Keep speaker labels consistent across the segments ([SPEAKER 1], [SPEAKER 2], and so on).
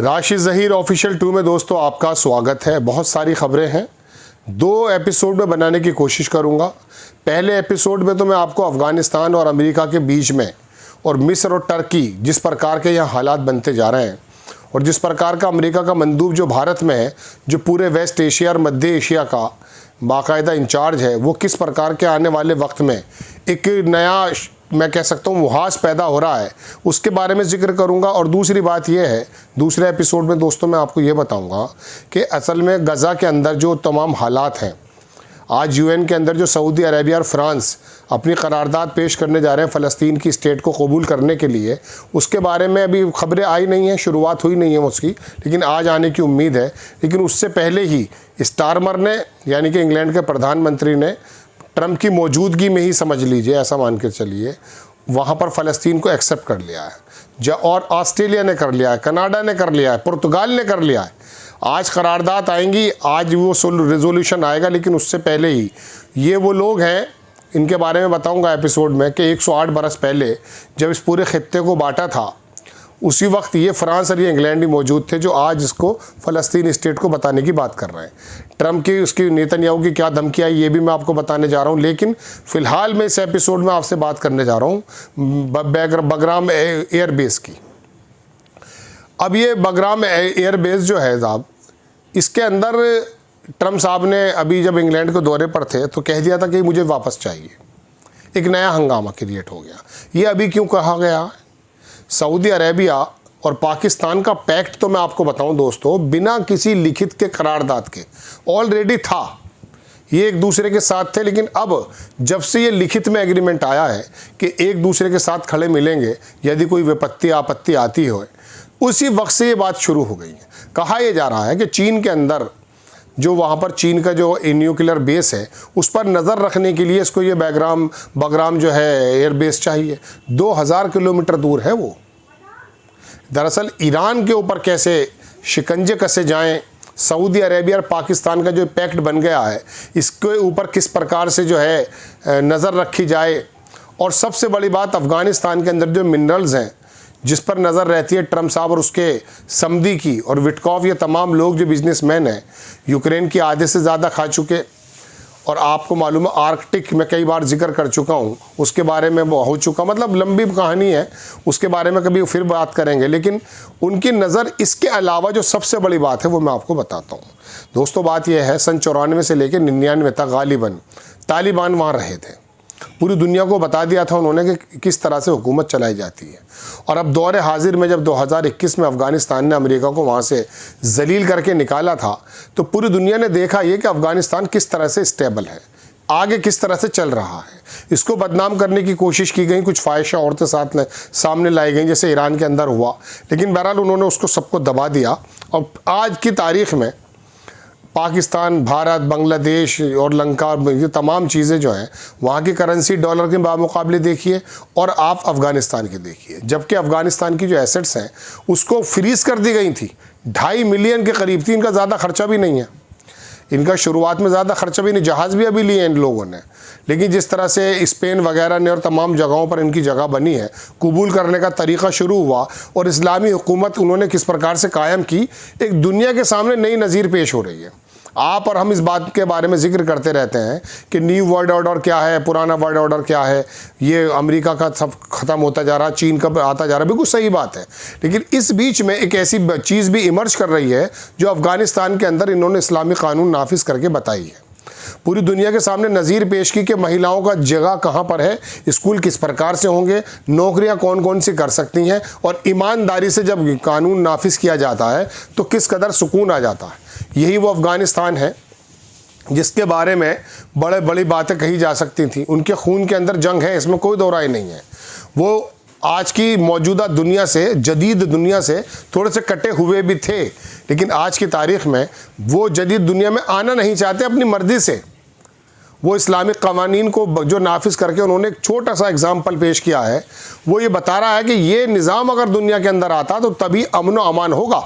[SPEAKER 1] Rashid Zaheer official 2 में दोस्तों आपका स्वागत है। बहुत सारी खबरें हैं, 2 एपिसोड में बनाने की कोशिश करूंगा। पहले एपिसोड में तो मैं आपको अफ़गानिस्तान और अमेरिका के बीच में और मिस्र और टर्की जिस प्रकार के यहाँ हालात बनते जा रहे हैं और जिस प्रकार का अमेरिका का मंदूब जो भारत में है, जो पूरे वेस्ट एशिया और मध्य एशिया का बाकायदा इंचार्ज है, वो किस प्रकार के आने वाले वक्त में एक नया मैं कह सकता हूँ मुहाज पैदा हो रहा है, उसके बारे में जिक्र करूँगा। और दूसरी बात यह है, दूसरे एपिसोड में दोस्तों मैं आपको ये बताऊँगा कि असल में गज़ा के अंदर जो तमाम हालात हैं, आज यूएन के अंदर जो सऊदी अरेबिया और फ्रांस अपनी करारदाद पेश करने जा रहे हैं फ़लस्तीन की स्टेट को कबूल करने के लिए, उसके बारे में अभी खबरें आई नहीं हैं, शुरुआत हुई नहीं है उसकी, लेकिन आज आने की उम्मीद है। लेकिन उससे पहले ही स्टारमर ने यानी कि इंग्लैंड के प्रधानमंत्री ने ट्रंप की मौजूदगी में ही समझ लीजिए, ऐसा मान के चलिए, वहाँ पर फ़लस्तीन को एक्सेप्ट कर लिया है। और ऑस्ट्रेलिया ने कर लिया है, कनाडा ने कर लिया है, पुर्तगाल ने कर लिया है। आज करारदाद आएंगी, आज वो रेजोल्यूशन आएगा, लेकिन उससे पहले ही ये वो लोग हैं, इनके बारे में बताऊंगा एपिसोड में कि 108 बरस पहले जब इस पूरे खित्ते को बांटा था, उसी वक्त ये फ्रांस और ये इंग्लैंड ही मौजूद थे जो आज इसको फ़लस्तीन स्टेट को बताने की बात कर रहे हैं। ट्रंप की उसकी नेतन्याहू की क्या धमकी आई ये भी मैं आपको बताने जा रहा हूँ, लेकिन फ़िलहाल मैं इस एपिसोड में आपसे बात करने जा रहा हूँ बगराम एयरबेस की। अब ये बगराम एयरबेस जो है साहब, इसके अंदर ट्रंप साहब ने अभी जब इंग्लैंड के दौरे पर थे तो कह दिया था कि मुझे वापस चाहिए। एक नया हंगामा क्रिएट हो गया। ये अभी क्यों कहा गया? सऊदी अरेबिया और पाकिस्तान का पैक्ट तो मैं आपको बताऊं दोस्तों, बिना किसी लिखित के करारदाद के ऑलरेडी था, ये एक दूसरे के साथ थे। लेकिन अब जब से ये लिखित में एग्रीमेंट आया है कि एक दूसरे के साथ खड़े मिलेंगे यदि कोई विपत्ति आपत्ति आती हो, उसी वक्त से ये बात शुरू हो गई है। कहा यह जा रहा है कि चीन के अंदर जो वहाँ पर चीन का जो न्यूक्लियर बेस है उस पर नज़र रखने के लिए इसको ये बगराम जो है एयरबेस चाहिए। 2000 किलोमीटर दूर है वो। दरअसल ईरान के ऊपर कैसे शिकंजे कसे जाएं, सऊदी अरेबिया और पाकिस्तान का जो पैक्ट बन गया है इसके ऊपर किस प्रकार से जो है नज़र रखी जाए, और सबसे बड़ी बात अफ़गानिस्तान के अंदर जो मिनरल्स हैं जिस पर नज़र रहती है ट्रंप साहब और उसके समधी की, और विटकॉफ, ये तमाम लोग जो बिजनेसमैन हैं, यूक्रेन की आधे से ज़्यादा खा चुके। और आपको मालूम है आर्कटिक में कई बार जिक्र कर चुका हूँ, उसके बारे में हो चुका, मतलब लंबी कहानी है, उसके बारे में कभी फिर बात करेंगे। लेकिन उनकी नज़र इसके अलावा जो सबसे बड़ी बात है वो मैं आपको बताता हूँ दोस्तों। बात यह है, सन 94 से लेकर 99 तक गालिबन तालिबान वहाँ रहे थे। पूरी दुनिया को बता दिया था उन्होंने कि किस तरह से हुकूमत चलाई जाती है। और अब दौरे हाजिर में जब 2021 में अफ़गानिस्तान ने अमेरिका को वहाँ से जलील करके निकाला था, तो पूरी दुनिया ने देखा ये कि अफ़गानिस्तान किस तरह से स्टेबल है, आगे किस तरह से चल रहा है। इसको बदनाम करने की कोशिश की गई, कुछ ख्वाहिशा औरतें साथ सामने लाई गई, जैसे ईरान के अंदर हुआ, लेकिन बहरहाल उन्होंने उसको सबको दबा दिया। और आज की तारीख़ में पाकिस्तान, भारत, बांग्लादेश और लंका, ये तमाम चीज़ें जो हैं, वहाँ की करेंसी डॉलर के बामुकाबले देखिए और आप अफ़गानिस्तान की देखिए। जबकि अफ़गानिस्तान की जो एसेट्स हैं उसको फ्रीज़ कर दी गई थी, 2.5 मिलियन के करीब थी। इनका ज़्यादा खर्चा भी नहीं है, इनका शुरुआत में ज़्यादा खर्चा भी नहीं, जहाज़ भी अभी लिए इन लोगों ने। लेकिन जिस तरह से स्पेन वगैरह ने और तमाम जगहों पर इनकी जगह बनी है, कबूल करने का तरीक़ा शुरू हुआ और इस्लामी हुकूमत उन्होंने किस प्रकार से कायम की, एक दुनिया के सामने नई नज़ीर पेश हो रही है। आप और हम इस बात के बारे में जिक्र करते रहते हैं कि न्यू वर्ल्ड ऑर्डर क्या है, पुराना वर्ल्ड ऑर्डर क्या है, ये अमेरिका का सब ख़त्म होता जा रहा, चीन का आता जा रहा, बिल्कुल सही बात है। लेकिन इस बीच में एक ऐसी चीज़ भी इमर्ज कर रही है जो अफ़गानिस्तान के अंदर इन्होंने इस्लामी कानून नाफिज करके बताई है। पूरी दुनिया के सामने नज़ीर पेश की कि महिलाओं का जगह कहाँ पर है, स्कूल किस प्रकार से होंगे, नौकरियाँ कौन कौन सी कर सकती हैं, और ईमानदारी से जब कानून नाफिज किया जाता है तो किस कदर सुकून आ जाता है। यही वो अफ़गानिस्तान है जिसके बारे में बड़ी बातें कही जा सकती थी। उनके खून के अंदर जंग है, इसमें कोई दो राय नहीं है। वो आज की मौजूदा दुनिया से, जदीद दुनिया से थोड़े से कटे हुए भी थे, लेकिन आज की तारीख़ में वो जदीद दुनिया में आना नहीं चाहते अपनी मर्ज़ी से। वो इस्लामिक कवानीन को जो नाफिज करके उन्होंने एक छोटा सा एग्जाम्पल पेश किया है, वो ये बता रहा है कि ये निज़ाम अगर दुनिया के अंदर आता तो तभी अमन व अमान होगा,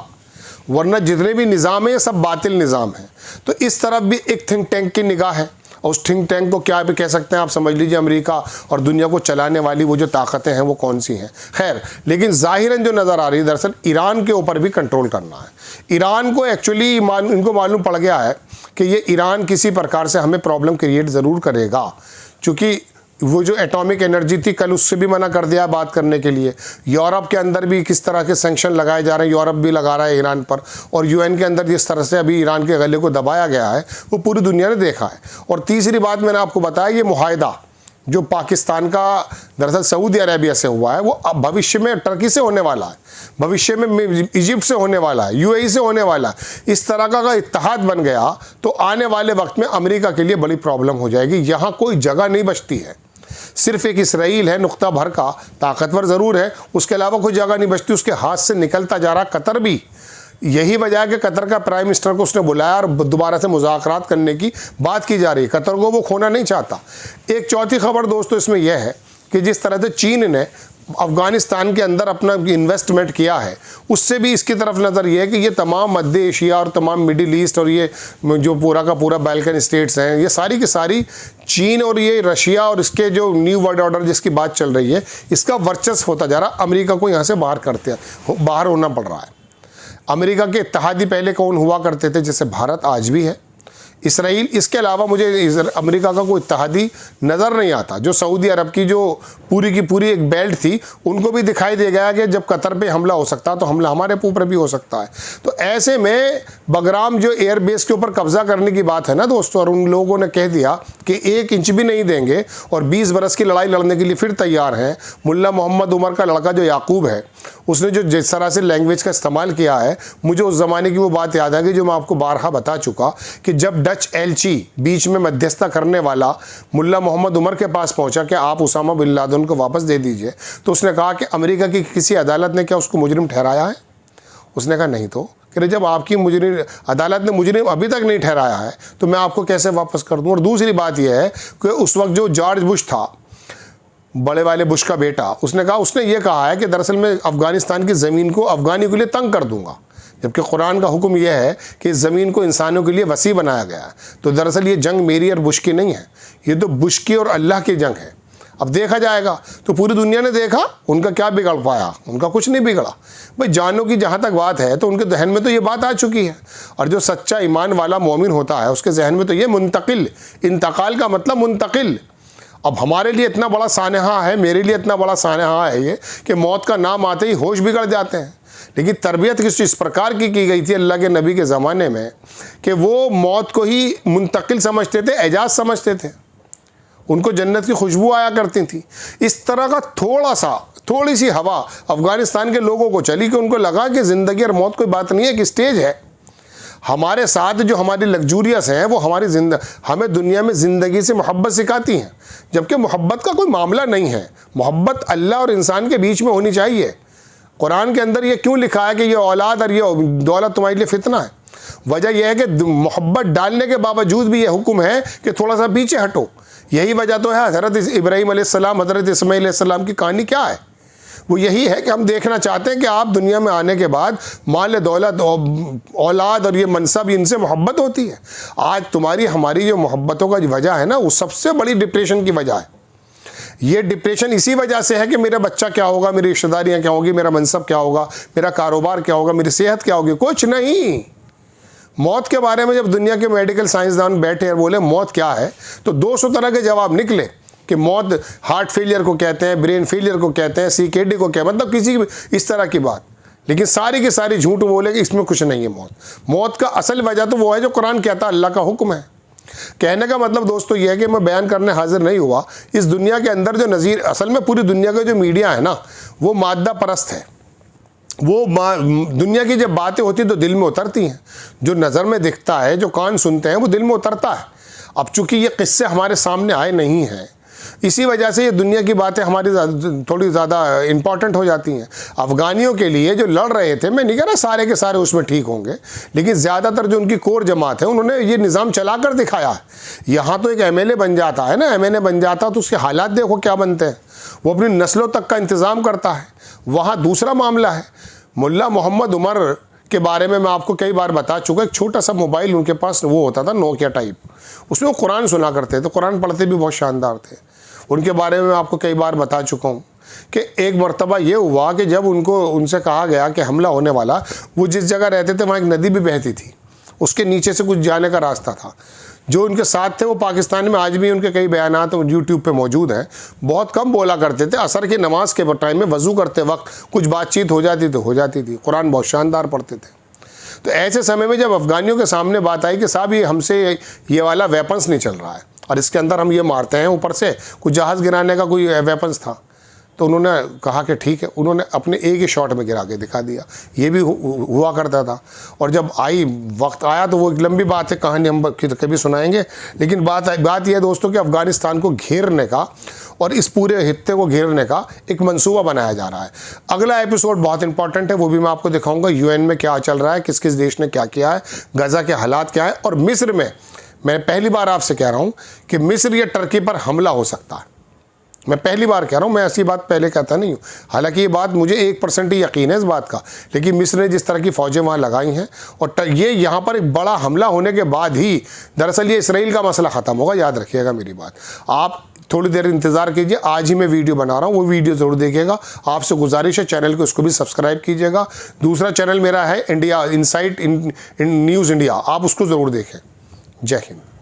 [SPEAKER 1] वरना जितने भी निज़ाम हैं ये सब बातिल निज़ाम हैं। तो इस तरफ भी एक थिंक टैंक की निगाह है उस थिंक टैंक को क्या भी कह सकते हैं आप समझ लीजिए, अमेरिका और दुनिया को चलाने वाली वो जो ताकतें हैं वो कौन सी हैं। खैर, लेकिन ज़ाहिरन जो नज़र आ रही है दरअसल ईरान के ऊपर भी कंट्रोल करना है। ईरान को एक्चुअली इनको मालूम पड़ गया है कि ये ईरान किसी प्रकार से हमें प्रॉब्लम क्रिएट ज़रूर करेगा, चूँकि वो जो एटॉमिक एनर्जी थी कल उससे भी मना कर दिया बात करने के लिए। यूरोप के अंदर भी किस तरह के सैंक्शन लगाए जा रहे हैं, यूरोप भी लगा रहा है ईरान पर, और यूएन के अंदर जिस तरह से अभी ईरान के गले को दबाया गया है वो पूरी दुनिया ने देखा है। और तीसरी बात मैंने आपको बताया, ये मुआहदा जो पाकिस्तान का दरअसल सऊदी अरेबिया से हुआ है वो अब भविष्य में टर्की से होने वाला है, भविष्य में इजिप्ट से होने वाला है, यूएई से होने वाला है। इस तरह का अगर इत्तेहाद बन गया तो आने वाले वक्त में अमेरिका के लिए बड़ी प्रॉब्लम हो जाएगी। यहाँ कोई जगह नहीं बचती है, सिर्फ एक इसराइल है नुक्ता भर का, ताकतवर ज़रूर है, उसके अलावा कोई जगह नहीं बचती। उसके हाथ से निकलता जा रहा कतर भी। यही वजह है कि कतर का प्राइम मिनिस्टर को उसने बुलाया और दोबारा से मुज़ाकरात करने की बात की जा रही है। कतर को वो खोना नहीं चाहता। एक चौथी खबर दोस्तों इसमें यह है कि जिस तरह से चीन ने अफ़गानिस्तान के अंदर अपना इन्वेस्टमेंट किया है, उससे भी इसकी तरफ नज़र ये है कि ये तमाम मध्य एशिया और तमाम मिडिल ईस्ट और ये जो पूरा का पूरा बाल्कन स्टेट्स हैं, ये सारी की सारी चीन और ये रशिया और इसके जो न्यू वर्ल्ड ऑर्डर जिसकी बात चल रही है, इसका वर्चस्व होता जा रहा। अमेरिका को यहाँ से बाहर होना पड़ रहा है। अमेरिका के इत्तेहादी पहले कौन हुआ करते थे, जैसे भारत आज भी है, इसराइल, इसके अलावा मुझे अमेरिका का कोई इत्तेहादी नज़र नहीं आता। जो सऊदी अरब की जो पूरी की पूरी एक बेल्ट थी, उनको भी दिखाई दे गया कि जब कतर पे हमला हो सकता है तो हमला हमारे ऊपर भी हो सकता है। तो ऐसे में बगराम जो एयरबेस के ऊपर कब्जा करने की बात है ना दोस्तों, और उन लोगों ने कह दिया कि 1 इंच भी नहीं देंगे और 20 बरस की लड़ाई लड़ने के लिए फिर तैयार हैं। मुल्ला मोहम्मद उमर का लड़का जो याकूब है, उसने जो जिस तरह से लैंग्वेज का इस्तेमाल किया है, मुझे उस ज़माने की वो बात याद आ गई जो मैं आपको बारहा बता चुका कि जब डच एलची बीच में मध्यस्थता करने वाला मुल्ला मोहम्मद उमर के पास पहुंचा कि आप उसामा बिन लादेन को वापस दे दीजिए, तो उसने कहा कि अमेरिका की किसी अदालत ने क्या उसको मुजरिम ठहराया है? उसने कहा नहीं। तो कि जब आपकी मुजरिम अदालत ने मुजरिम अभी तक नहीं ठहराया है तो मैं आपको कैसे वापस कर दूँ। और दूसरी बात यह है कि उस वक्त जो जॉर्ज बुश था, बड़े वाले बुश का बेटा, उसने ये कहा है कि दरअसल मैं अफ़गानिस्तान की ज़मीन को अफ़गानियों के लिए तंग कर दूंगा, जबकि कुरान का हुक्म यह है कि इस ज़मीन को इंसानों के लिए वसी बनाया गया है। तो दरअसल ये जंग मेरी और बुश की नहीं है, ये तो बुश की और अल्लाह की जंग है। अब देखा जाएगा। तो पूरी दुनिया ने देखा, उनका क्या बिगड़ पाया? उनका कुछ नहीं बिगड़ा भाई। जानों की जहाँ तक बात है तो उनके जहन में तो ये बात आ चुकी है, और जो सच्चा ईमान वाला मोमिन होता है उसके जहन में तो ये मुंतकिल, इंतकाल का मतलब मुंतकिल। अब हमारे लिए इतना बड़ा सानहा है, मेरे लिए इतना बड़ा सानहा है ये कि मौत का नाम आते ही होश बिगड़ जाते हैं। लेकिन तरबियत इस प्रकार की गई थी अल्लाह के नबी के ज़माने में कि वो मौत को ही मुंतकिल समझते थे, एजाज समझते थे, उनको जन्नत की खुशबू आया करती थी। इस तरह का थोड़ी सी हवा अफ़गानिस्तान के लोगों को चली कि उनको लगा कि ज़िंदगी और मौत कोई बात नहीं है, कि स्टेज है। हमारे साथ जो हमारी लग्जूरियस हैं वो हमें दुनिया में ज़िंदगी से मोहब्बत सिखाती हैं, जबकि मोहब्बत का कोई मामला नहीं है। मोहब्बत अल्लाह और इंसान के बीच में होनी चाहिए। कुरान के अंदर ये क्यों लिखा है कि ये औलाद और ये दौलत तुम्हारे लिए फितना है? वजह यह है कि मोहब्बत डालने के बावजूद भी ये हुक्म है कि थोड़ा सा पीछे हटो। यही वजह तो है हज़रत इब्राहीम अलैहिस्सलाम, हज़रत इस्माईल अलैहिस्सलाम की कहानी क्या है? वो यही है कि हम देखना चाहते हैं कि आप दुनिया में आने के बाद माल दौलत, औलाद और ये मनसब, इनसे मोहब्बत होती है। आज तुम्हारी हमारी जो मोहब्बतों का वजह है ना, वो सबसे बड़ी डिप्रेशन की वजह है। ये डिप्रेशन इसी वजह से है कि मेरा बच्चा क्या होगा, मेरी रिश्तेदारियाँ क्या होगी, मेरा मनसब क्या होगा, मेरा कारोबार क्या होगा, मेरी सेहत क्या होगी, कुछ नहीं। मौत के बारे में जब दुनिया के मेडिकल साइंसदान बैठे और बोले मौत क्या है, तो 200 तरह के जवाब निकले कि मौत हार्ट फेलियर को कहते हैं, ब्रेन फेलियर को कहते हैं, CKD को कहते हैं, मतलब किसी इस तरह की बात। लेकिन सारी की सारी झूठ बोले कि इसमें कुछ नहीं है। मौत का असल वजह तो वो है जो कुरान कहता है, अल्लाह का हुक्म है। कहने का मतलब दोस्तों ये है कि मैं बयान करने हाजिर नहीं हुआ। इस दुनिया के अंदर जो नज़ीर, असल में पूरी दुनिया का जो मीडिया है ना, वो मादा परस्त है। वो दुनिया की जब बातें होती तो दिल में उतरती हैं। जो नज़र में दिखता है, जो कान सुनते हैं, वो दिल में उतरता है। अब चूंकि ये किस्से हमारे सामने आए नहीं हैं, इसी वजह से ये दुनिया की बातें हमारी थोड़ी ज़्यादा इम्पॉर्टेंट हो जाती हैं। अफ़गानियों के लिए जो लड़ रहे थे, मैं नहीं कह रहा सारे के सारे उसमें ठीक होंगे, लेकिन ज़्यादातर जो उनकी कोर जमात है उन्होंने ये निज़ाम चला कर दिखाया है। यहाँ तो एक MLA बन जाता है ना, MLA बन जाता तो उसके हालात देखो क्या बनते हैं। वो अपनी नस्लों तक का इंतज़ाम करता है। वहाँ दूसरा मामला है, मुल्ला मोहम्मद उमर के बारे में मैं आपको कई बार बता चुका। एक छोटा सा मोबाइल उनके पास वो होता था, नोकिया टाइप, उसमें वो कुरान सुना करते थे, कुरान पढ़ते भी बहुत शानदार थे। उनके बारे में मैं आपको कई बार बता चुका हूँ कि एक मर्तबा ये हुआ कि जब उनसे कहा गया कि हमला होने वाला, वो जिस जगह रहते थे वहाँ एक नदी भी बहती थी, उसके नीचे से कुछ जाने का रास्ता था। जो उनके साथ थे वो पाकिस्तान में आज भी उनके कई बयानात यूट्यूब पे मौजूद हैं, बहुत कम बोला करते थे। असर की नमाज के टाइम में वज़ू करते वक्त कुछ बातचीत हो जाती थी, कुरान बहुत शानदार पढ़ते थे। तो ऐसे समय में जब अफ़गानियों के सामने बात आई कि साहब ये हमसे ये वाला वेपन्स नहीं चल रहा है और इसके अंदर हम ये मारते हैं, ऊपर से कुछ जहाज़ गिराने का कोई वेपन्स था, तो उन्होंने कहा कि ठीक है, उन्होंने अपने एक ही शॉट में गिरा के दिखा दिया। ये भी हुआ करता था। और जब वक्त आया तो वो एक लंबी बात है, कहानी हम कभी सुनाएंगे, लेकिन बात यह है दोस्तों कि अफ़गानिस्तान को घेरने का और इस पूरे खित्ते को घेरने का एक मंसूबा बनाया जा रहा है। अगला एपिसोड बहुत इंपॉर्टेंट है, वो भी मैं आपको दिखाऊंगा यूएन में क्या चल रहा है, किस किस देश ने क्या किया है, गज़ा के हालात क्या है। और मिस्र में मैं पहली बार आपसे कह रहा हूँ कि मिस्र या टर्की पर हमला हो सकता है। मैं पहली बार कह रहा हूँ, मैं ऐसी बात पहले कहता नहीं हूँ, हालांकि ये बात मुझे 1% ही यकीन है इस बात का, लेकिन मिस्र ने जिस तरह की फ़ौजें वहाँ लगाई हैं और ये यहाँ पर एक बड़ा हमला होने के बाद ही दरअसल ये इसराइल का मसला ख़त्म होगा। याद रखिएगा मेरी बात। आप थोड़ी देर इंतज़ार कीजिए, आज ही मैं वीडियो बना रहा हूँ, वो वीडियो ज़रूर देखिएगा। आपसे गुजारिश है चैनल को उसको भी सब्सक्राइब कीजिएगा। दूसरा चैनल मेरा है India insight in news India, आप उसको ज़रूर देखें। जय हिंद।